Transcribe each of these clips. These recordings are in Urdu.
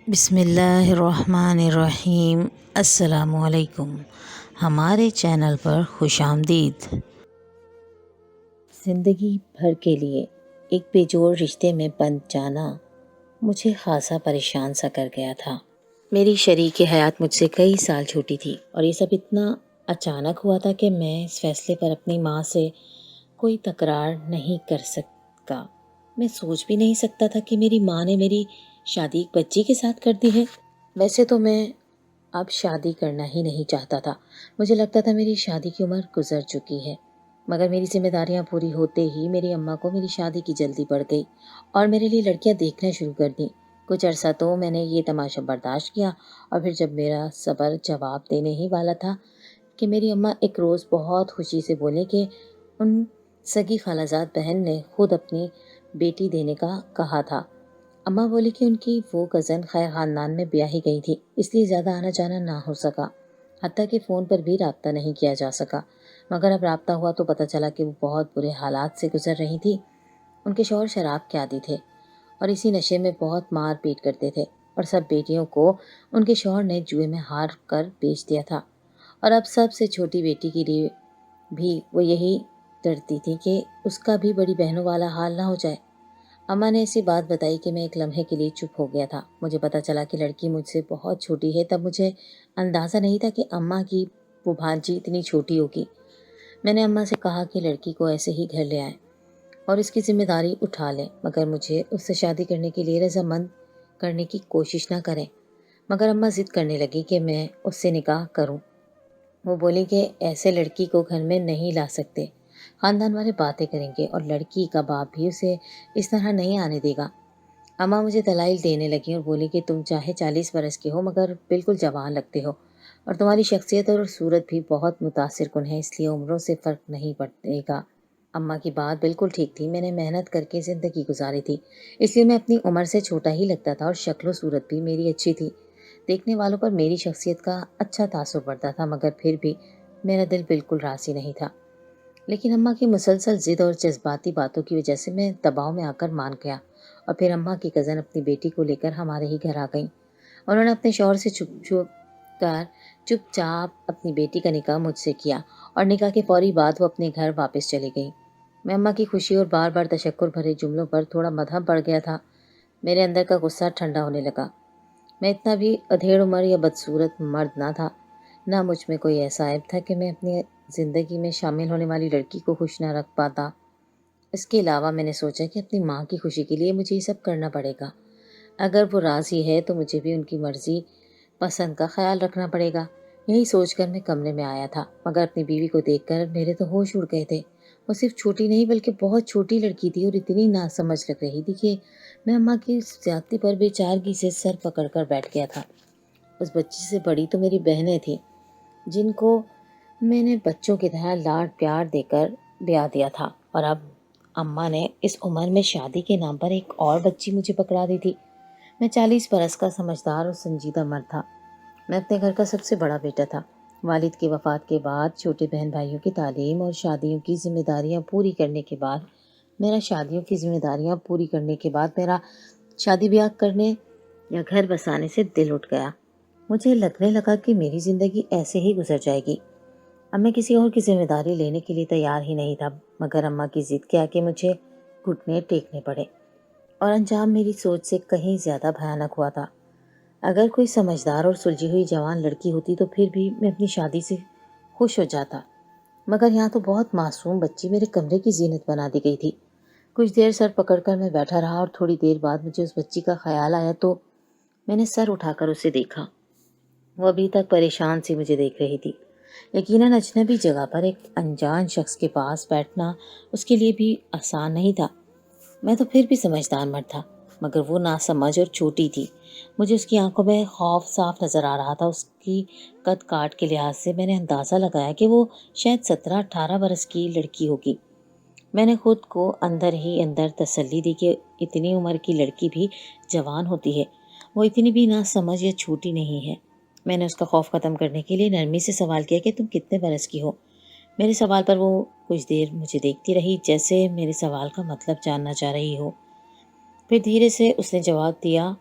بسم اللہ الرحمن الرحیم۔ السلام علیکم، ہمارے چینل پر خوش آمدید۔ زندگی بھر کے لیے ایک بے جوڑ رشتے میں بندھ جانا مجھے خاصا پریشان سا کر گیا تھا۔ میری شریک حیات مجھ سے کئی سال چھوٹی تھی اور یہ سب اتنا اچانک ہوا تھا کہ میں اس فیصلے پر اپنی ماں سے کوئی تکرار نہیں کر سکا۔ میں سوچ بھی نہیں سکتا تھا کہ میری ماں نے میری شادی ایک بچی کے ساتھ کر دی ہے۔ ویسے تو میں اب شادی کرنا ہی نہیں چاہتا تھا۔ مجھے لگتا تھا میری شادی کی عمر گزر چکی ہے، مگر میری ذمہ داریاں پوری ہوتے ہی میری اماں کو میری شادی کی جلدی پڑ گئی اور میرے لیے لڑکیاں دیکھنا شروع کر دیں۔ کچھ عرصہ تو میں نے یہ تماشا برداشت کیا، اور پھر جب میرا صبر جواب دینے ہی والا تھا کہ میری اماں ایک روز بہت خوشی سے بولے کہ ان سگی خالہ زاد بہن نے خود اپنی بیٹی دینے کا کہا تھا۔ اماں بولی کہ ان کی وہ کزن خیر خاندان میں بیاہی گئی تھی، اس لیے زیادہ آنا جانا نہ ہو سکا، حتیٰ کہ فون پر بھی رابطہ نہیں کیا جا سکا۔ مگر اب رابطہ ہوا تو پتہ چلا کہ وہ بہت برے حالات سے گزر رہی تھی۔ ان کے شوہر شراب کے عادی تھے اور اسی نشے میں بہت مار پیٹ کرتے تھے، اور سب بیٹیوں کو ان کے شوہر نے جوئے میں ہار کر بیچ دیا تھا، اور اب سب سے چھوٹی بیٹی کے لیے بھی وہ یہی ڈرتی تھی کہ اس کا بھی بڑی بہنوں والا حال نہ ہو جائے۔ اماں نے ایسی بات بتائی کہ میں ایک لمحے کے لیے چپ ہو گیا تھا۔ مجھے پتہ چلا کہ لڑکی مجھ سے بہت چھوٹی ہے، تب مجھے اندازہ نہیں تھا کہ اماں کی وہ بھانجی اتنی چھوٹی ہوگی۔ میں نے اماں سے کہا کہ لڑکی کو ایسے ہی گھر لے آئیں اور اس کی ذمہ داری اٹھا لیں، مگر مجھے اس سے شادی کرنے کے لیے رضامند کرنے کی کوشش نہ کریں۔ مگر اماں ضد کرنے لگی کہ میں اس سے نکاح کروں۔ وہ بولی کہ ایسے لڑکی کو گھر میں نہیں لا سکتے، خاندان والے باتیں کریں گے اور لڑکی کا باپ بھی اسے اس طرح نہیں آنے دے گا۔ اماں مجھے دلائل دینے لگی اور بولی کہ تم چاہے 40 برس کے ہو مگر بالکل جوان لگتے ہو، اور تمہاری شخصیت اور صورت بھی بہت متاثر کن ہے، اس لیے عمروں سے فرق نہیں پڑے گا۔ اماں کی بات بالکل ٹھیک تھی۔ میں نے محنت کر کے زندگی گزاری تھی، اس لیے میں اپنی عمر سے چھوٹا ہی لگتا تھا، اور شکل و صورت بھی میری اچھی تھی۔ دیکھنے والوں پر میری شخصیت کا اچھا تاثر پڑتا تھا، مگر پھر بھی میرا دل بالکل راضی نہیں تھا۔ لیکن اماں کی مسلسل ضد اور جذباتی باتوں کی وجہ سے میں دباؤ میں آ کر مان گیا، اور پھر اماں کی کزن اپنی بیٹی کو لے کر ہمارے ہی گھر آ گئیں۔ انہوں نے اپنے شوہر سے چپ چاپ اپنی بیٹی کا نکاح مجھ سے کیا، اور نکاح کے فوری بعد وہ اپنے گھر واپس چلی گئیں۔ میں اماں کی خوشی اور بار بار تشکر بھرے جملوں پر تھوڑا مدھم پڑ گیا تھا۔ میرے اندر کا غصہ ٹھنڈا ہونے لگا۔ میں اتنا بھی ادھیڑ عمر یا بدصورت مرد نہ تھا، نہ مجھ میں کوئی ایسا عیب تھا کہ میں اپنی زندگی میں شامل ہونے والی لڑکی کو خوش نہ رکھ پاتا۔ اس کے علاوہ میں نے سوچا کہ اپنی ماں کی خوشی کے لیے مجھے یہ سب کرنا پڑے گا۔ اگر وہ راضی ہے تو مجھے بھی ان کی مرضی پسند کا خیال رکھنا پڑے گا۔ یہی سوچ کر میں کمرے میں آیا تھا، مگر اپنی بیوی کو دیکھ کر میرے تو ہوش اڑ گئے تھے۔ وہ صرف چھوٹی نہیں بلکہ بہت چھوٹی لڑکی تھی، اور اتنی ناسمجھ لگ رہی تھی کہ میں اماں کی زیادتی پر بے چارگی سے سر پکڑ کر بیٹھ گیا تھا۔ اس بچی سے بڑی تو میری بہنیں تھیں، جن کو میں نے بچوں کی طرح لاڈ پیار دے کر بیاہ دیا تھا، اور اب اماں نے اس عمر میں شادی کے نام پر ایک اور بچی مجھے پکڑا دی تھی۔ میں 40 برس کا سمجھدار اور سنجیدہ مرد تھا۔ میں اپنے گھر کا سب سے بڑا بیٹا تھا۔ والد کی وفات کے بعد چھوٹے بہن بھائیوں کی تعلیم اور شادیوں کی ذمہ داریاں پوری کرنے کے بعد میرا شادی بیاہ کرنے یا گھر بسانے سے دل اٹھ گیا۔ مجھے لگنے لگا کہ میری زندگی ایسے ہی گزر جائے گی۔ اب میں کسی اور کی ذمہ داری لینے کے لیے تیار ہی نہیں تھا، مگر اماں کی ضد کے آگے مجھے گھٹنے ٹیکنے پڑے، اور انجام میری سوچ سے کہیں زیادہ بھیانک ہوا تھا۔ اگر کوئی سمجھدار اور سلجھی ہوئی جوان لڑکی ہوتی تو پھر بھی میں اپنی شادی سے خوش ہو جاتا، مگر یہاں تو بہت معصوم بچی میرے کمرے کی زینت بنا دی گئی تھی۔ کچھ دیر سر پکڑ کر میں بیٹھا رہا، اور تھوڑی دیر بعد مجھے اس بچی کا خیال آیا تو میں نے سر اٹھا کر اسے دیکھا۔ وہ ابھی تک پریشان سی مجھے دیکھ رہی تھی۔ یقیناً اجنبی جگہ پر ایک انجان شخص کے پاس بیٹھنا اس کے لیے بھی آسان نہیں تھا۔ میں تو پھر بھی سمجھدار مرد تھا، مگر وہ ناسمجھ اور چھوٹی تھی۔ مجھے اس کی آنکھوں میں خوف صاف نظر آ رہا تھا۔ اس کی قد کاٹ کے لحاظ سے میں نے اندازہ لگایا کہ وہ شاید 17-18 برس کی لڑکی ہوگی۔ میں نے خود کو اندر ہی اندر تسلی دی کہ اتنی عمر کی لڑکی بھی جوان ہوتی ہے، وہ اتنی بھی ناسمجھ یا چھوٹی نہیں ہے۔ میں نے اس کا خوف ختم کرنے کے لیے نرمی سے سوال کیا کہ تم کتنے برس کی ہو؟ میرے سوال پر وہ کچھ دیر مجھے دیکھتی رہی، جیسے میرے سوال کا مطلب جاننا چاہ رہی ہو۔ پھر دھیرے سے اس نے جواب دیا،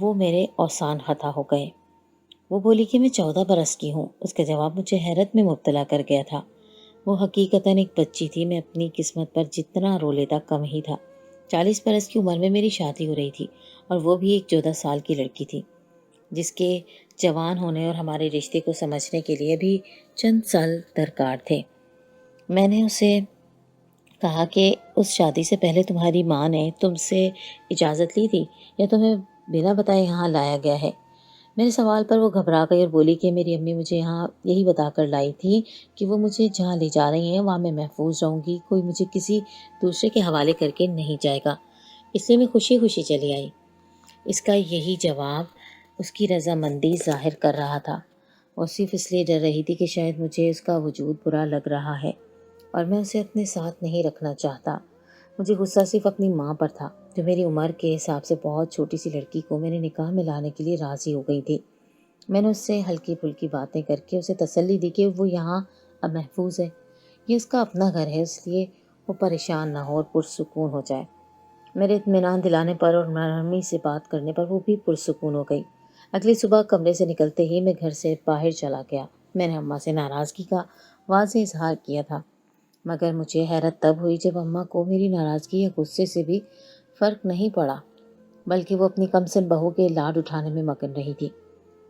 وہ میرے اوسان خطا ہو گئے۔ وہ بولی کہ میں 14 برس کی ہوں۔ اس کا جواب مجھے حیرت میں مبتلا کر گیا تھا۔ وہ حقیقتاً ایک بچی تھی، میں اپنی قسمت پر جتنا رو لیتا کم ہی تھا۔ 40 برس کی عمر میں میری شادی ہو رہی تھی، اور وہ بھی ایک 14 سال کی لڑکی تھی جس کے جوان ہونے اور ہمارے رشتے کو سمجھنے کے لیے بھی چند سال درکار تھے۔ میں نے اسے کہا کہ اس شادی سے پہلے تمہاری ماں نے تم سے اجازت لی تھی یا تمہیں بنا بتائے یہاں لایا گیا ہے؟ میرے سوال پر وہ گھبرا گئی اور بولی کہ میری امی مجھے یہاں یہی بتا کر لائی تھی کہ وہ مجھے جہاں لے جا رہی ہیں وہاں میں محفوظ رہوں گی، کوئی مجھے کسی دوسرے کے حوالے کر کے نہیں جائے گا، اس لیے میں خوشی خوشی چلی آئی۔ اس کا یہی جواب اس کی رضامندی ظاہر کر رہا تھا۔ وہ صرف اس لیے ڈر رہی تھی کہ شاید مجھے اس کا وجود برا لگ رہا ہے اور میں اسے اپنے ساتھ نہیں رکھنا چاہتا۔ مجھے غصہ صرف اپنی ماں پر تھا، جو میری عمر کے حساب سے بہت چھوٹی سی لڑکی کو میرے نکاح میں لانے کے لیے راضی ہو گئی تھی۔ میں نے اس سے ہلکی پھلکی باتیں کر کے اسے تسلی دی کہ وہ یہاں اب محفوظ ہے، یہ اس کا اپنا گھر ہے، اس لیے وہ پریشان نہ ہو اور پرسکون ہو جائے۔ میرے اطمینان دلانے پر اور نرمی سے بات کرنے پر وہ بھی پرسکون ہو گئی۔ اگلی صبح کمرے سے نکلتے ہی میں گھر سے باہر چلا گیا۔ میں نے اماں سے ناراضگی کا واضح اظہار کیا تھا، مگر مجھے حیرت تب ہوئی جب اماں کو میری ناراضگی یا غصے سے بھی فرق نہیں پڑا، بلکہ وہ اپنی کمسن بہو کے لاڈ اٹھانے میں مگن رہی تھی۔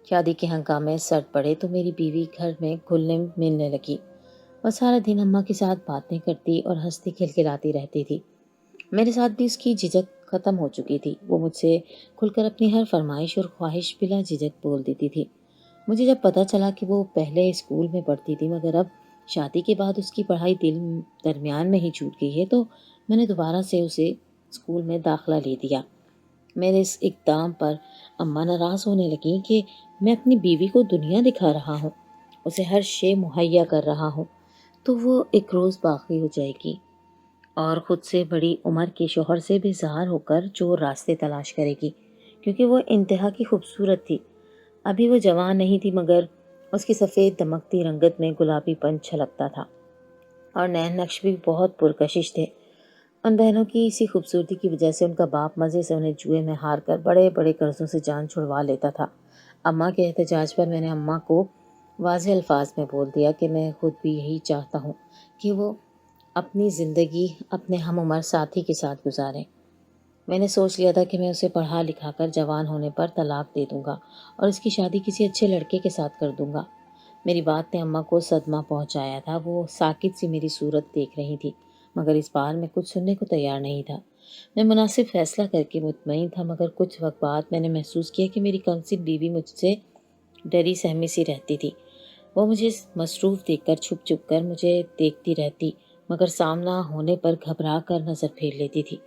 شادی کے ہنگامے سرد پڑے تو میری بیوی گھر میں گھلنے ملنے لگی۔ وہ سارا دن اماں کے ساتھ باتیں کرتی اور ہنستی کھلکھلاتی رہتی تھی۔ میرے ساتھ بھی اس کی جھجک ختم ہو چکی تھی۔ وہ مجھ سے کھل کر اپنی ہر فرمائش اور خواہش بلا جھجک بول دیتی تھی۔ مجھے جب پتہ چلا کہ وہ پہلے اسکول میں پڑھتی تھی مگر اب شادی کے بعد اس کی پڑھائی درمیان میں ہی چھوٹ گئی ہے، تو میں نے دوبارہ سے اسے اسکول میں داخلہ لے دیا۔ میرے اس اقدام پر اماں ناراض ہونے لگیں کہ میں اپنی بیوی کو دنیا دکھا رہا ہوں، اسے ہر شے مہیا کر رہا ہوں، تو وہ ایک روز باغی ہو جائے گی اور خود سے بڑی عمر کے شوہر سے بے زار ہو کر چور راستے تلاش کرے گی، کیونکہ وہ انتہا کی خوبصورت تھی۔ ابھی وہ جوان نہیں تھی مگر اس کی سفید دمکتی رنگت میں گلابی پن چھلکتا تھا اور نین نقش بھی بہت پرکشش تھے۔ ان بہنوں کی اسی خوبصورتی کی وجہ سے ان کا باپ مزے سے انہیں جوئے میں ہار کر بڑے بڑے قرضوں سے جان چھڑوا لیتا تھا۔ اماں کے احتجاج پر میں نے اماں کو واضح الفاظ میں بول دیا کہ میں خود بھی یہی چاہتا ہوں کہ وہ اپنی زندگی اپنے ہم عمر ساتھی کے ساتھ گزاریں۔ میں نے سوچ لیا تھا کہ میں اسے پڑھا لکھا کر جوان ہونے پر طلاق دے دوں گا اور اس کی شادی کسی اچھے لڑکے کے ساتھ کر دوں گا۔ میری بات نے اماں کو صدمہ پہنچایا تھا۔ وہ ساکت سی میری صورت دیکھ رہی تھی مگر اس بار میں کچھ سننے کو تیار نہیں تھا۔ میں مناسب فیصلہ کر کے مطمئن تھا مگر کچھ وقت بعد میں نے محسوس کیا کہ میری کمسن بیوی مجھ سے ڈری سہمی سی رہتی تھی۔ وہ مجھے مصروف دیکھ کر چھپ چھپ کر مجھے دیکھتی رہتی مگر سامنا ہونے پر گھبرا کر نظر پھیر لیتی تھی۔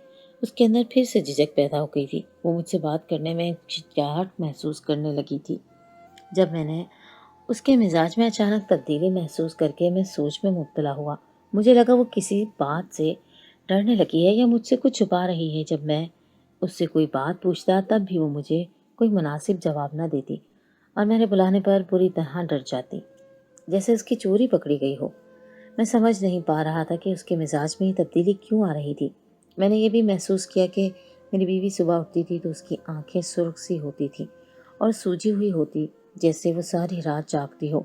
اس کے اندر پھر سے جھجک پیدا ہو گئی تھی۔ وہ مجھ سے بات کرنے میں جھجکاہٹ محسوس کرنے لگی تھی۔ جب میں نے اس کے مزاج میں اچانک تبدیلی محسوس کر کے میں سوچ میں مبتلا ہوا۔ مجھے لگا وہ کسی بات سے ڈرنے لگی ہے یا مجھ سے کچھ چھپا رہی ہے۔ جب میں اس سے کوئی بات پوچھتا تب بھی وہ مجھے کوئی مناسب جواب نہ دیتی اور میرے بلانے پر پوری طرح ڈر جاتی، جیسے اس کی چوری پکڑی گئی ہو۔ میں سمجھ نہیں پا رہا تھا کہ اس کے مزاج میں یہ تبدیلی کیوں آ رہی تھی۔ میں نے یہ بھی محسوس کیا کہ میری بیوی صبح اٹھتی تھی تو اس کی آنکھیں سرخ سی ہوتی تھیں اور سوجی ہوئی ہوتی جیسے وہ ساری رات جاگتی ہو۔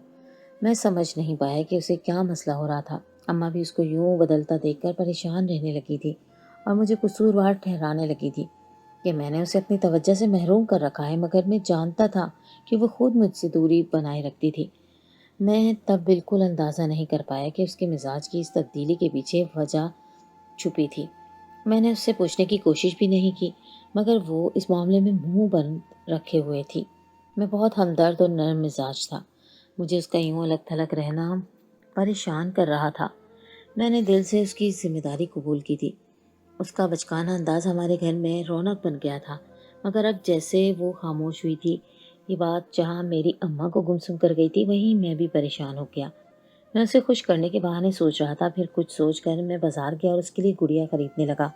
میں سمجھ نہیں پایا کہ اسے کیا مسئلہ ہو رہا تھا۔ اماں بھی اس کو یوں بدلتا دیکھ کر پریشان رہنے لگی تھی اور مجھے قصوروار ٹھہرانے لگی تھی کہ میں نے اسے اپنی توجہ سے محروم کر رکھا ہے، مگر میں جانتا تھا کہ وہ خود مجھ سے دوری بنائے رکھتی تھی۔ میں تب بالکل اندازہ نہیں کر پایا کہ اس کے مزاج کی اس تبدیلی کے پیچھے وجہ چھپی تھی۔ میں نے اس سے پوچھنے کی کوشش بھی نہیں کی مگر وہ اس معاملے میں منہ بند رکھے ہوئے تھی۔ میں بہت ہمدرد اور نرم مزاج تھا، مجھے اس کا یوں الگ تھلگ رہنا پریشان کر رہا تھا۔ میں نے دل سے اس کی ذمہ داری قبول کی تھی۔ اس کا بچکانہ انداز ہمارے گھر میں رونق بن گیا تھا مگر اب جیسے وہ خاموش ہوئی تھی، یہ بات جہاں میری اماں کو گمسم کر گئی تھی وہیں میں بھی پریشان ہو گیا۔ میں اسے خوش کرنے کے بہانے سوچ رہا تھا، پھر کچھ سوچ کر میں بازار گیا اور اس کے لیے گڑیا خریدنے لگا۔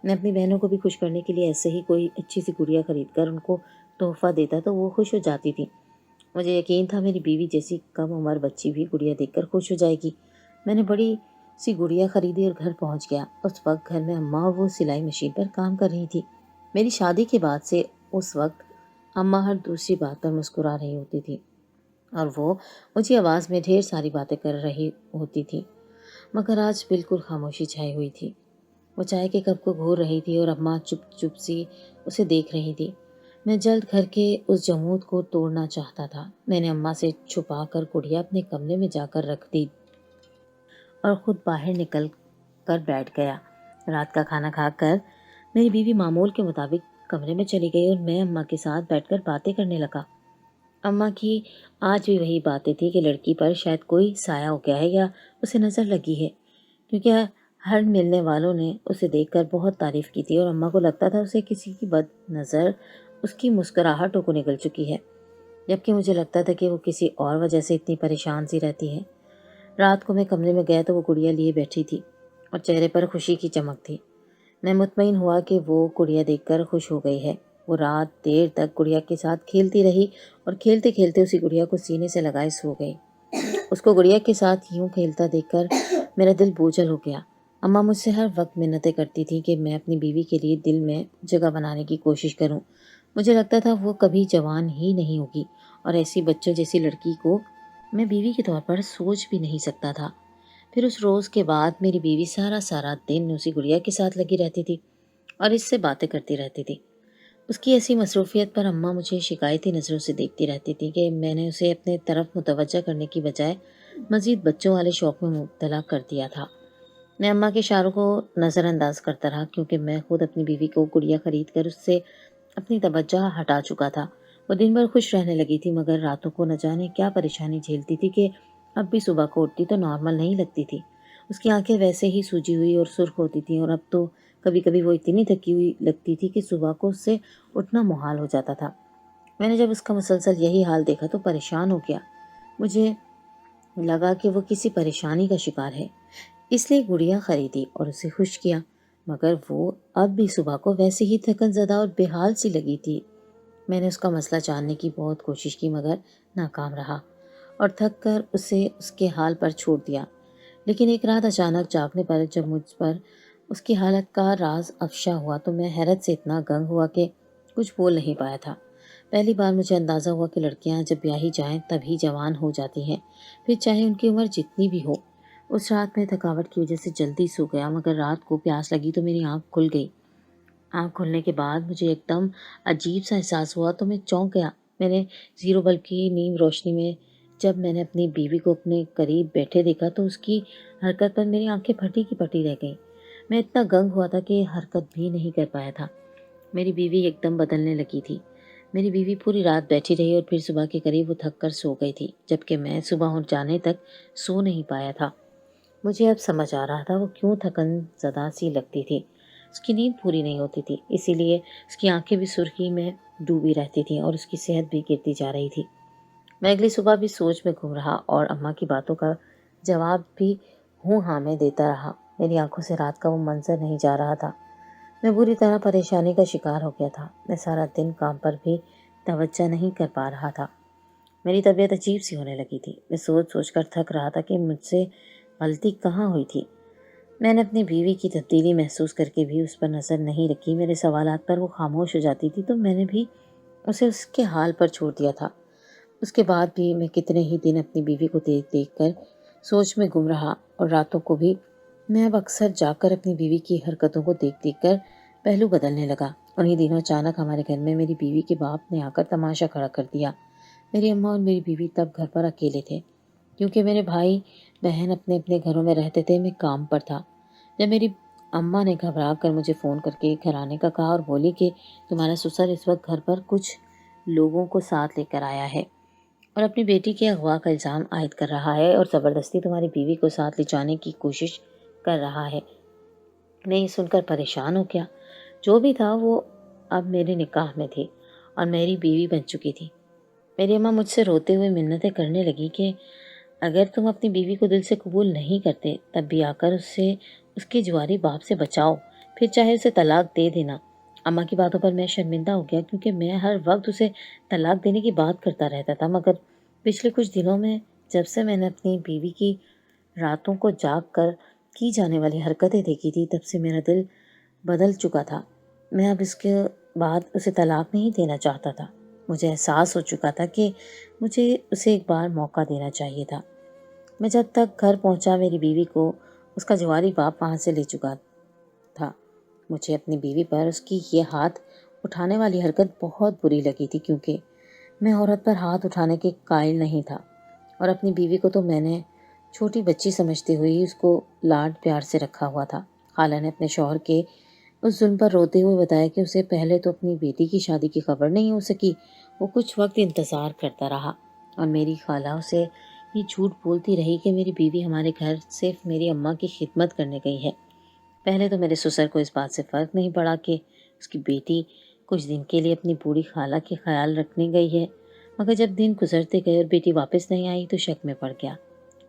میں اپنی بہنوں کو بھی خوش کرنے کے لیے ایسے ہی کوئی اچھی سی گڑیا خرید کر ان کو تحفہ دیتا تو وہ خوش ہو جاتی تھی۔ مجھے یقین تھا میری بیوی جیسی کم عمر بچی بھی گڑیا دیکھ کر خوش ہو جائے گی۔ میں نے بڑی سی گڑیا خریدی اور گھر پہنچ گیا۔ اس وقت گھر میں اماں اور وہ سلائی مشین پر کام کر رہی تھی۔ میری شادی کے بعد سے اس وقت اماں ہر دوسری بات پر مسکرا رہی ہوتی تھی اور وہ اونچی آواز میں ڈھیر ساری باتیں کر رہی ہوتی تھی، مگر آج بالکل خاموشی چھائی ہوئی تھی۔ وہ چائے کے کپ کو گھور رہی تھی اور اماں چپ چپ سی اسے دیکھ رہی تھی۔ میں جلد گھر کے اس جمود کو توڑنا چاہتا تھا۔ میں نے اماں سے چھپا کر گڑیا اپنے کمرے میں جا کر رکھ دی اور خود باہر نکل کر بیٹھ گیا۔ رات کا کھانا کھا کر میری بیوی معمول کے مطابق کمرے میں چلی گئی اور میں اماں کے ساتھ بیٹھ کر باتیں کرنے لگا۔ اماں کی آج بھی وہی باتیں تھی کہ لڑکی پر شاید کوئی سایہ ہو گیا ہے یا اسے نظر لگی ہے، کیونکہ ہر ملنے والوں نے اسے دیکھ کر بہت تعریف کی تھی اور اماں کو لگتا تھا اسے کسی کی بد نظر اس کی مسکراہٹوں کو نکل چکی ہے، جبکہ مجھے لگتا تھا کہ وہ کسی اور وجہ سے اتنی پریشان سی رہتی ہے۔ رات کو میں کمرے میں گیا تو وہ گڑیا لیے بیٹھی تھی اور چہرے پر خوشی کی چمک تھی۔ میں مطمئن ہوا کہ وہ گڑیا دیکھ کر خوش ہو گئی ہے۔ وہ رات دیر تک گڑیا کے ساتھ کھیلتی رہی اور کھیلتے کھیلتے اسی گڑیا کو سینے سے لگائے سو گئی۔ اس کو گڑیا کے ساتھ یوں کھیلتا دیکھ کر میرا دل بوجھل ہو گیا۔ اماں مجھ سے ہر وقت منتیں کرتی تھی کہ میں اپنی بیوی کے لیے دل میں جگہ بنانے کی کوشش کروں۔ مجھے لگتا تھا وہ کبھی جوان ہی نہیں ہوگی اور ایسی بچوں جیسی لڑکی کو میں بیوی کے طور پر سوچ بھی نہیں سکتا تھا۔ پھر اس روز کے بعد میری بیوی سارا دن اسی گڑیا کے ساتھ لگی رہتی تھی اور اس سے باتیں کرتی رہتی تھی۔ اس کی ایسی مصروفیت پر اماں مجھے شکایتی نظروں سے دیکھتی رہتی تھی کہ میں نے اسے اپنے طرف متوجہ کرنے کی بجائے مزید بچوں والے شوق میں مبتلا کر دیا تھا۔ میں اماں کے اشاروں کو نظر انداز کرتا رہا کیونکہ میں خود اپنی بیوی کو گڑیا خرید کر اس سے اپنی توجہ ہٹا چکا تھا۔ وہ دن بھر خوش رہنے لگی تھی مگر راتوں کو نہ جانے کیا پریشانی جھیلتی تھی کہ اب بھی صبح کو اٹھتی تو نارمل نہیں لگتی تھی۔ اس کی آنکھیں ویسے ہی سوجی ہوئی اور سرخ ہوتی تھیں اور اب تو کبھی کبھی وہ اتنی تھکی ہوئی لگتی تھی کہ صبح کو اس سے اٹھنا محال ہو جاتا تھا۔ میں نے جب اس کا مسلسل یہی حال دیکھا تو پریشان ہو گیا۔ مجھے لگا کہ وہ کسی پریشانی کا شکار ہے، اس لیے گڑیا خریدی اور اسے خوش کیا، مگر وہ اب بھی صبح کو ویسے ہی تھکن زدہ اور بے حال سی لگی تھی۔ میں نے اس کا مسئلہ جاننے کی بہت کوشش کی مگر ناکام رہا اور تھک کر اسے اس کے حال پر چھوڑ دیا۔ لیکن ایک رات اچانک جاگنے پر جب مجھ پر اس کی حالت کا راز افشا ہوا تو میں حیرت سے اتنا گنگ ہوا کہ کچھ بول نہیں پایا تھا۔ پہلی بار مجھے اندازہ ہوا کہ لڑکیاں جب بیاہی جائیں تبھی جوان ہو جاتی ہیں، پھر چاہے ان کی عمر جتنی بھی ہو۔ اس رات میں تھکاوٹ کی وجہ سے جلدی سو گیا مگر رات کو پیاس لگی تو میری آنکھ کھل گئی۔ آنکھ کھلنے کے بعد مجھے ایک دم عجیب سا احساس ہوا تو میں چونک گیا۔ میں نے زیرو بلب کی نیم روشنی میں جب میں نے اپنی بیوی کو اپنے قریب بیٹھے دیکھا تو اس کی حرکت پر میری آنکھیں پھٹی کی پٹی رہ گئیں۔ میں اتنا گنگ ہوا تھا کہ حرکت بھی نہیں کر پایا تھا۔ میری بیوی ایک دم بدلنے لگی تھی۔ میری بیوی پوری رات بیٹھی رہی اور پھر صبح کے قریب وہ تھک کر سو گئی تھی، جبکہ میں صبح ہو جانے تک سو نہیں پایا تھا۔ مجھے اب سمجھ آ رہا تھا وہ کیوں تھکن زدہ سی لگتی تھی۔ اس کی نیند پوری نہیں ہوتی تھی، اسی لیے اس کی آنکھیں بھی سرخی میں ڈوبی رہتی تھیں اور اس کی صحت بھی گرتی جا رہی تھی۔ میں اگلی صبح بھی سوچ میں گم رہا اور اماں کی باتوں کا جواب بھی ہوں ہاں میں دیتا رہا۔ میری آنکھوں سے رات کا وہ منظر نہیں جا رہا تھا۔ میں بری طرح پریشانی کا شکار ہو گیا تھا۔ میں سارا دن کام پر بھی توجہ نہیں کر پا رہا تھا۔ میری طبیعت عجیب سی ہونے لگی تھی۔ میں سوچ سوچ کر تھک رہا تھا کہ مجھ سے غلطی کہاں ہوئی تھی۔ میں نے اپنی بیوی کی تبدیلی محسوس کر کے بھی اس پر نظر نہیں رکھی۔ میرے سوالات پر وہ خاموش ہو جاتی تھی تو میں نے بھی اسے اس کے حال پر چھوڑ دیا تھا۔ اس کے بعد بھی میں کتنے ہی دن اپنی بیوی کو دیکھ دیکھ کر سوچ میں گم رہا اور راتوں کو بھی میں اب اکثر جا کر اپنی بیوی کی حرکتوں کو دیکھ دیکھ کر پہلو بدلنے لگا۔ انہی دنوں اچانک ہمارے گھر میں میری بیوی کے باپ نے آ کر تماشا کھڑا کر دیا۔ میری اماں اور میری بیوی تب گھر پر اکیلے تھے کیونکہ میرے بھائی بہن اپنے اپنے گھروں میں رہتے تھے، میں کام پر تھا۔ جب میری اماں نے گھبرا کر مجھے فون کر کے گھر آنے کا کہا اور بولی کہ تمہارا سسر اس وقت گھر پر کچھ لوگوں کو ساتھ لے کر آیا ہے اور اپنی بیٹی کے اغوا کا الزام عائد کر رہا ہے اور زبردستی تمہاری بیوی کو ساتھ لے جانے کی کوشش کر رہا ہے، میں یہ سن کر پریشان ہو گیا۔ جو بھی تھا وہ اب میرے نکاح میں تھی اور میری بیوی بن چکی تھی۔ میری اماں مجھ سے روتے ہوئے منتیں کرنے لگی کہ اگر تم اپنی بیوی کو دل سے قبول نہیں کرتے تب بھی آ کر اسے اس کے جواری باپ سے بچاؤ، پھر چاہے اسے طلاق دے دینا۔ اماں کی باتوں پر میں شرمندہ ہو گیا کیونکہ میں ہر وقت اسے طلاق دینے کی بات کرتا رہتا تھا، مگر پچھلے کچھ دنوں میں جب سے میں نے اپنی بیوی کی راتوں کو جاگ کر کی جانے والی حرکتیں دیکھی تھی تب سے میرا دل بدل چکا تھا۔ میں اب اس کے بعد اسے طلاق نہیں دینا چاہتا تھا۔ مجھے احساس ہو چکا تھا کہ مجھے اسے ایک بار موقع دینا چاہیے تھا۔ میں جب تک گھر پہنچا میری بیوی کو اس کا جواری باپ وہاں سے لے چکا تھا۔ مجھے اپنی بیوی پر اس کی یہ ہاتھ اٹھانے والی حرکت بہت بری لگی تھی، کیونکہ میں عورت پر ہاتھ اٹھانے کے قائل نہیں تھا، اور اپنی بیوی کو تو میں نے چھوٹی بچی سمجھتے ہوئے اس کو لاڈ پیار سے رکھا ہوا تھا۔ خالہ نے اپنے شوہر کے اس ظلم پر روتے ہوئے بتایا کہ اسے پہلے تو اپنی بیٹی کی شادی کی خبر نہیں ہو سکی، وہ کچھ وقت انتظار کرتا رہا، اور میری خالہ اسے یہ جھوٹ بولتی رہی کہ میری بیوی ہمارے گھر صرف میری اماں کی خدمت کرنے گئی ہے۔ پہلے تو میرے سسر کو اس بات سے فرق نہیں پڑا کہ اس کی بیٹی کچھ دن کے لیے اپنی بوڑھی خالہ کے خیال رکھنے گئی ہے، مگر جب دن گزرتے گئے اور بیٹی واپس نہیں آئی تو شک میں پڑ گیا۔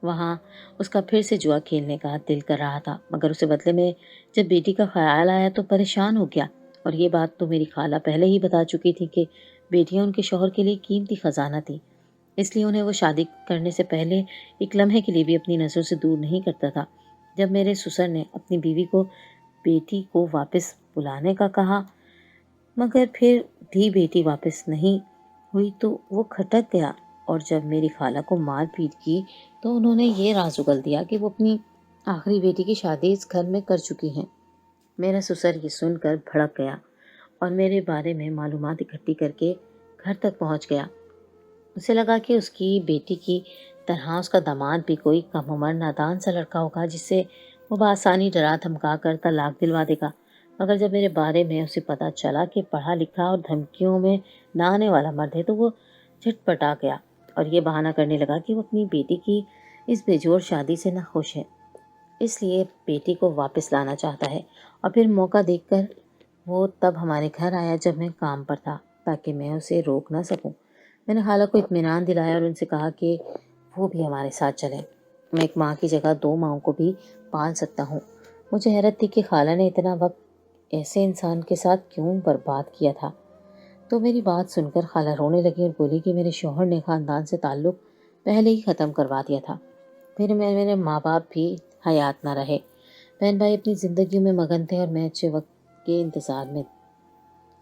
وہاں اس کا پھر سے جوا کھیلنے کا دل کر رہا تھا، مگر اسے بدلے میں جب بیٹی کا خیال آیا تو پریشان ہو گیا، اور یہ بات تو میری خالہ پہلے ہی بتا چکی تھی کہ بیٹیاں ان کے شوہر کے لیے قیمتی خزانہ تھی، اس لیے انہیں وہ شادی کرنے سے پہلے ایک لمحے کے لیے بھی اپنی نظروں سے دور نہیں کرتا تھا۔ جب میرے سسر نے اپنی بیوی کو بیٹی کو واپس بلانے کا کہا، مگر پھر بھی بیٹی واپس نہیں ہوئی تو وہ کھٹک گیا، اور جب میری خالہ کو مار پیٹ کی تو انہوں نے یہ راز اگل دیا کہ وہ اپنی آخری بیٹی کی شادی اس گھر میں کر چکی ہیں۔ میرا سسر یہ سن کر بھڑک گیا اور میرے بارے میں معلومات اکٹھی کر کے گھر تک پہنچ گیا۔ اسے لگا کہ اس کی بیٹی کی طرح اس کا داماد بھی کوئی کم عمر نادان سا لڑکا ہوگا جس سے وہ بآسانی ڈرا دھمکا کر طلاق دلوا دے گا، مگر جب میرے بارے میں اسے پتہ چلا کہ پڑھا لکھا اور دھمکیوں میں نہ آنے والا مرد ہے تو وہ جھٹ پٹا گیا اور یہ بہانہ کرنے لگا کہ وہ اپنی بیٹی کی اس بے جوڑ شادی سے ناخوش ہے، اس لیے بیٹی کو واپس لانا چاہتا ہے، اور پھر موقع دیکھ کر وہ تب ہمارے گھر آیا جب میں کام پر تھا، تاکہ میں اسے روک نہ سکوں۔ میں نے خالہ کو اطمینان دلایا اور ان سے کہا کہ وہ بھی ہمارے ساتھ چلیں، میں ایک ماں کی جگہ 2 ماؤں کو بھی پال سکتا ہوں۔ مجھے حیرت تھی کہ خالہ نے اتنا وقت ایسے انسان کے ساتھ کیوں برباد کیا تھا۔ تو میری بات سن کر خالہ رونے لگی اور بولی کہ میرے شوہر نے خاندان سے تعلق پہلے ہی ختم کروا دیا تھا، پھر میرے ماں باپ بھی حیات نہ رہے، بہن بھائی اپنی زندگیوں میں مگن تھے اور میں اچھے وقت کے انتظار میں۔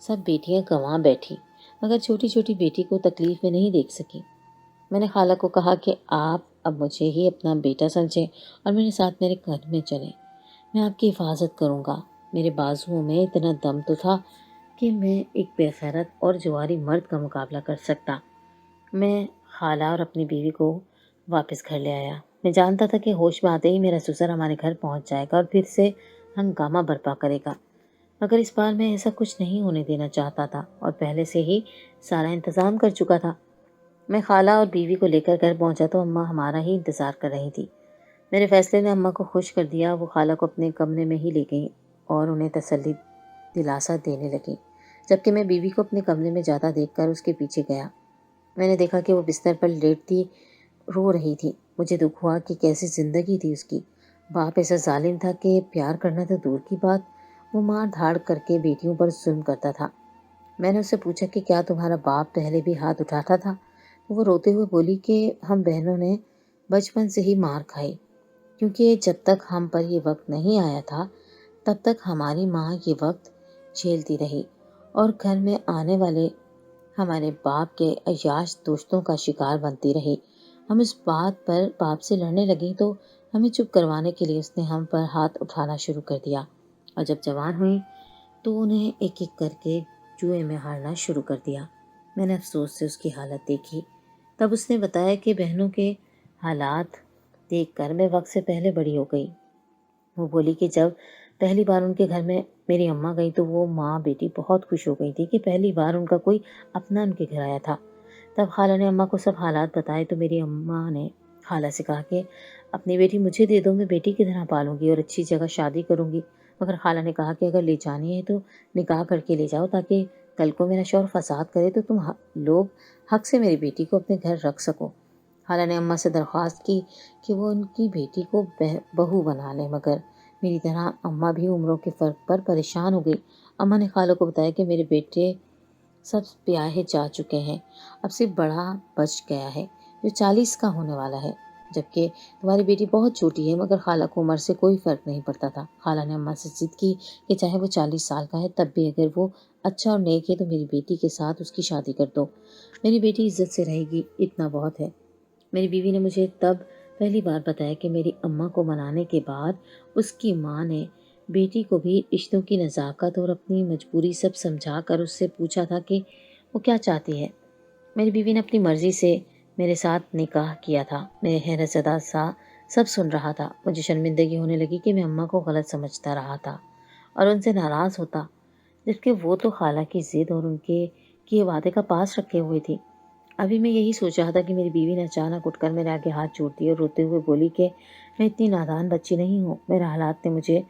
سب بیٹیاں گنوا بیٹھی، مگر چھوٹی چھوٹی بیٹی کو تکلیف میں نہیں دیکھ سکی۔ میں نے خالہ کو کہا کہ آپ اب مجھے ہی اپنا بیٹا سمجھیں اور میرے ساتھ میرے گھر میں چلیں، میں آپ کی حفاظت کروں گا۔ میرے بازوؤں میں اتنا دم تو تھا کہ میں ایک بے غیرت اور جواری مرد کا مقابلہ کر سکتا۔ میں خالہ اور اپنی بیوی کو واپس گھر لے آیا۔ میں جانتا تھا کہ ہوش میں آتے ہی میرا سسر ہمارے گھر پہنچ جائے گا اور پھر سے ہنگامہ برپا کرے گا، مگر اس بار میں ایسا کچھ نہیں ہونے دینا چاہتا تھا اور پہلے سے ہی سارا انتظام کر چکا تھا۔ میں خالہ اور بیوی کو لے کر گھر پہنچا تو اماں ہمارا ہی انتظار کر رہی تھی۔ میرے فیصلے نے اماں کو خوش کر دیا، وہ خالہ کو اپنے کمرے میں ہی لے گئیں اور انہیں تسلی دلاسا دینے لگیں، جبکہ میں بیوی کو اپنے کمرے میں جاتا دیکھ کر اس کے پیچھے گیا۔ میں نے دیکھا کہ وہ بستر پر لیٹتی رو رہی تھی۔ مجھے دکھ ہوا کہ کیسی زندگی تھی اس کی۔ باپ ایسا ظالم تھا کہ پیار کرنا تو دور کی بات، وہ مار دھاڑ کر کے بیٹیوں پر ظلم کرتا تھا۔ میں نے اس سے پوچھا کہ کیا تمہارا باپ پہلے بھی ہاتھ اٹھاتا تھا؟ تو وہ روتے ہوئے بولی کہ ہم بہنوں نے بچپن سے ہی مار کھائی، کیونکہ جب تک ہم پر یہ وقت نہیں آیا تھا تب تک ہماری ماں یہ وقت جھیلتی رہی اور گھر میں آنے والے ہمارے باپ کے عیاش دوستوں کا شکار بنتی رہی۔ ہم اس بات پر باپ سے لڑنے لگیں تو ہمیں چپ کروانے کے لیے اس نے ہم پر ہاتھ اٹھانا شروع کر دیا، اور جب جوان ہوئی تو انہیں ایک ایک کر کے جوئے میں ہارنا شروع کر دیا۔ میں نے افسوس سے اس کی حالت دیکھی۔ تب اس نے بتایا کہ بہنوں کے حالات دیکھ کر میں وقت سے پہلے بڑی ہو گئی۔ وہ بولی کہ جب پہلی بار ان کے گھر میں میری اماں گئی تو وہ ماں بیٹی بہت خوش ہو گئی تھی کہ پہلی بار ان کا کوئی اپنا ان کے گھر آیا تھا۔ تب خالہ نے اماں کو سب حالات بتائے تو میری اماں نے خالہ سے کہا کہ اپنی بیٹی مجھے دے دو، میں بیٹی کی طرح پالوں گی اور اچھی جگہ شادی کروں گی، مگر خالہ نے کہا کہ اگر لے جانی ہے تو نکاح کر کے لے جاؤ، تاکہ کل کو میرا شوہر فساد کرے تو تم لوگ حق سے میری بیٹی کو اپنے گھر رکھ سکو۔ خالہ نے اماں سے درخواست کی کہ وہ ان کی بیٹی کو بہو بنا لیں، مگر میری طرح اماں بھی عمروں کے فرق پر پریشان ہو گئی۔ اماں نے خالہ کو بتایا کہ میرے بیٹے سب بیاہے جا چکے ہیں، اب صرف بڑا بچ گیا ہے جو 40 کا ہونے والا ہے۔ جبکہ تمہاری بیٹی بہت چھوٹی ہے، مگر خالہ کو عمر سے کوئی فرق نہیں پڑتا تھا۔ خالہ نے اماں سے ضد کی کہ چاہے وہ 40 سال کا ہے تب بھی اگر وہ اچھا اور نیک ہے تو میری بیٹی کے ساتھ اس کی شادی کر دو، میری بیٹی عزت سے رہے گی، اتنا بہت ہے۔ میری بیوی نے مجھے تب پہلی بار بتایا کہ میری اماں کو منانے کے بعد اس کی ماں نے بیٹی کو بھی رشتوں کی نزاکت اور اپنی مجبوری سب سمجھا کر اس سے پوچھا تھا کہ وہ کیا چاہتی ہے۔ میری بیوی نے اپنی مرضی سے میرے ساتھ نکاح کیا تھا۔ میں حیرت زدہ سا سب سن رہا تھا۔ مجھے شرمندگی ہونے لگی کہ میں اماں کو غلط سمجھتا رہا تھا اور ان سے ناراض ہوتا، جبکہ وہ تو خالہ کی ضد اور ان کے کیے وعدے کا پاس رکھے ہوئے تھی۔ ابھی میں یہی سوچ رہا تھا کہ میری بیوی نے اچانک اٹھ کر میرے آگے ہاتھ جوڑ دیے اور روتے ہوئے بولی کہ میں اتنی نادان بچی نہیں ہوں، میرے حالات نے مجھے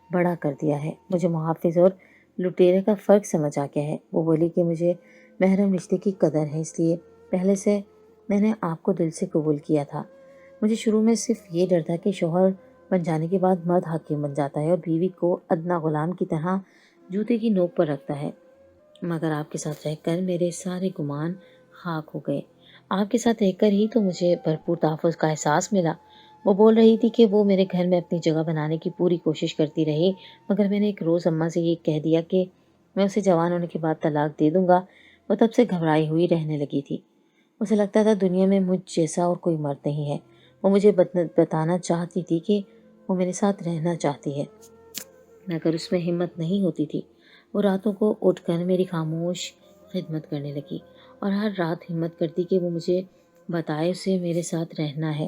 بڑا کر دیا ہے، مجھے محافظ اور لٹیرے کا فرق سمجھ آ گیا ہے۔ وہ بولی کہ مجھے محرم رشتے کی قدر ہے، اس لیے پہلے سے میں نے آپ کو دل سے قبول کیا تھا۔ مجھے شروع میں صرف یہ ڈر تھا کہ شوہر بن جانے کے بعد مرد حاکم بن جاتا ہے اور بیوی کو ادنا غلام کی طرح جوتے کی نوک پر رکھتا ہے، مگر آپ کے ساتھ رہ کر میرے سارے گمان خاک ہو گئے۔ آپ کے ساتھ رہ کر ہی تو مجھے بھرپور تحفظ کا احساس ملا۔ وہ بول رہی تھی کہ وہ میرے گھر میں اپنی جگہ بنانے کی پوری کوشش کرتی رہی، مگر میں نے ایک روز اماں سے یہ کہہ دیا کہ میں اسے جوان ہونے کے بعد طلاق دے دوں گا۔ وہ تب سے گھبرائی ہوئی رہنے لگی تھی۔ اسے لگتا تھا دنیا میں مجھ جیسا اور کوئی مرد نہیں ہے۔ وہ مجھے بتانا چاہتی تھی کہ وہ میرے ساتھ رہنا چاہتی ہے، مگر اس میں ہمت نہیں ہوتی تھی۔ وہ راتوں کو اٹھ کر میری خاموش خدمت کرنے لگی اور ہر رات ہمت کرتی کہ وہ مجھے بتائے اسے میرے ساتھ رہنا ہے،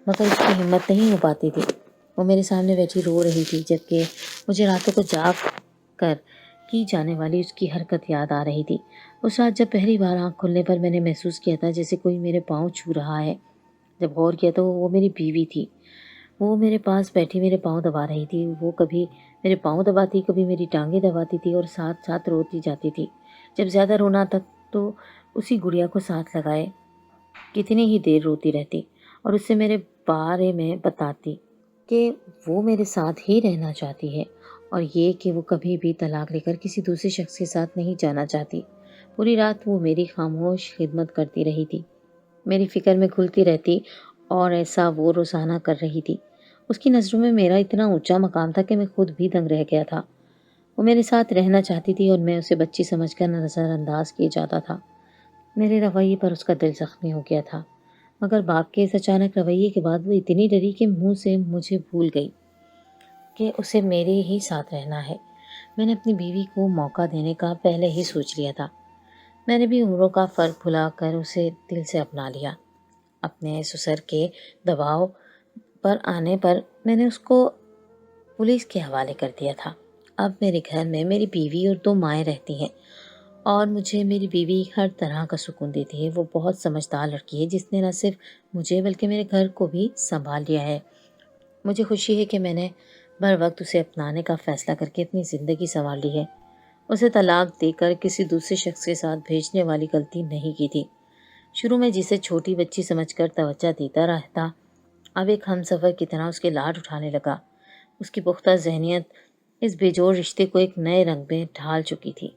مگر اس کی ہمت نہیں ہو پاتی تھی۔ وہ میرے سامنے بیٹھی رو رہی تھی، جبکہ مجھے راتوں کو جاگ کر کی جانے والی اس کی حرکت یاد آ رہی تھی۔ اس رات جب پہلی بار آنکھ کھلنے پر میں نے محسوس کیا تھا جیسے کوئی میرے پاؤں چھو رہا ہے، جب غور کیا تو وہ میری بیوی تھی۔ وہ میرے پاس بیٹھی میرے پاؤں دبا رہی تھی۔ وہ کبھی میرے پاؤں دباتی، کبھی میری ٹانگیں دباتی تھی اور ساتھ ساتھ روتی جاتی تھی۔ جب زیادہ رونا تھا تو اسی گڑیا کو ساتھ لگائے کتنی ہی دیر روتی رہتی اور اس سے میرے بارے میں بتاتی کہ وہ میرے ساتھ ہی رہنا چاہتی ہے اور یہ کہ وہ کبھی بھی طلاق لے کر کسی دوسرے شخص کے ساتھ نہیں جانا چاہتی۔ پوری رات وہ میری خاموش خدمت کرتی رہی تھی، میری فکر میں کھلتی رہتی اور ایسا وہ روزانہ کر رہی تھی۔ اس کی نظروں میں میرا اتنا اونچا مقام تھا کہ میں خود بھی دنگ رہ گیا تھا۔ وہ میرے ساتھ رہنا چاہتی تھی اور میں اسے بچی سمجھ کر نظر انداز کیے جاتا تھا۔ میرے رویے پر اس کا دل زخمی ہو گیا تھا، مگر باپ کے اس اچانک رویے کے بعد وہ اتنی ڈری کہ منہ سے مجھے بھول گئی کہ اسے میرے ہی ساتھ رہنا ہے۔ میں نے اپنی بیوی کو موقع دینے کا پہلے ہی سوچ لیا تھا۔ میں نے بھی عمروں کا فرق بھلا کر اسے دل سے اپنا لیا۔ اپنے سسر کے دباؤ پر آنے پر میں نے اس کو پولیس کے حوالے کر دیا تھا۔ اب میرے گھر میں میری بیوی اور 2 مائیں رہتی ہیں اور مجھے میری بیوی ہر طرح کا سکون دیتی ہے۔ وہ بہت سمجھدار لڑکی ہے جس نے نہ صرف مجھے بلکہ میرے گھر کو بھی سنبھال لیا ہے۔ مجھے خوشی ہے کہ میں نے بر وقت اسے اپنانے کا فیصلہ کر کے اپنی زندگی سنوار لی ہے۔ اسے طلاق دے کر کسی دوسرے شخص کے ساتھ بھیجنے والی غلطی نہیں کی تھی۔ شروع میں جسے چھوٹی بچی سمجھ کر توجہ دیتا رہتا، اب ایک ہم سفر کی طرح اس کے لاڈ اٹھانے لگا۔ اس کی پختہ ذہنیت اس بے جوڑ رشتے کو ایک نئے رنگ میں ڈھال چکی تھی۔